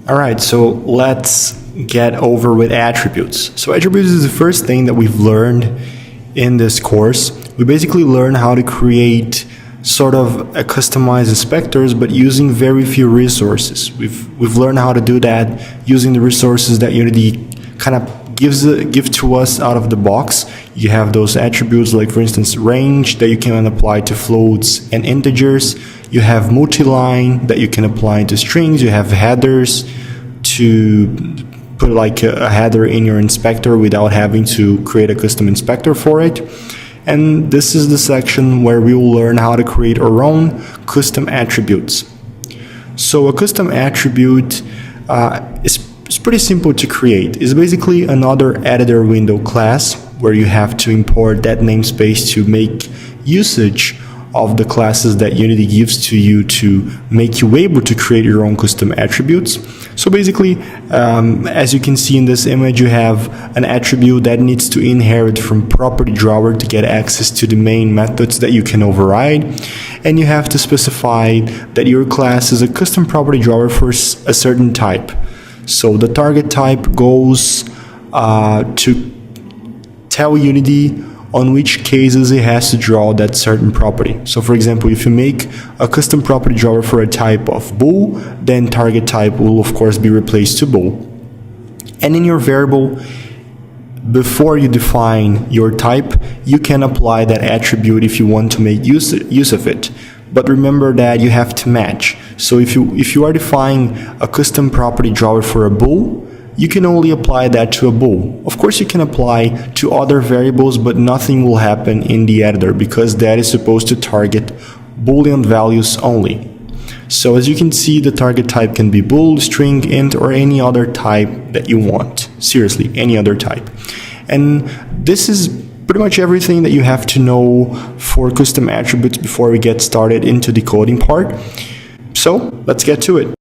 Alright, so let's get over with attributes. So attributes is the first thing that we've learned in this course. We basically learn how to create sort of a customized inspectors, but using very few resources. We've learned how to do that using the resources that Unity kind of give to us out of the box. You have those attributes like, for instance, range that you can apply to floats and integers. You have multi-line that you can apply to strings. You have headers to put like a header in your inspector without having to create a custom inspector for it. And this is the section where we will learn how to create our own custom attributes. So a custom attribute is pretty simple to create. It's basically another editor window class where you have to import that namespace to make usage of the classes that Unity gives to you to make you able to create your own custom attributes. So basically, as you can see in this image, you have an attribute that needs to inherit from property drawer to get access to the main methods that you can override. And you have to specify that your class is a custom property drawer for a certain type. So the target type goes to tell Unity on which cases it has to draw that certain property. So for example, if you make a custom property drawer for a type of bool, then target type will of course be replaced to bool. And in your variable, before you define your type, you can apply that attribute if you want to make use of it. But remember that you have to match. So if you are defining a custom property drawer for a bool, you can only apply that to a bool. Of course, you can apply to other variables, but nothing will happen in the editor because that is supposed to target Boolean values only. So as you can see, the target type can be bool, string, int, or any other type that you want. Seriously, any other type. And this is pretty much everything that you have to know for custom attributes before we get started into the coding part. So let's get to it.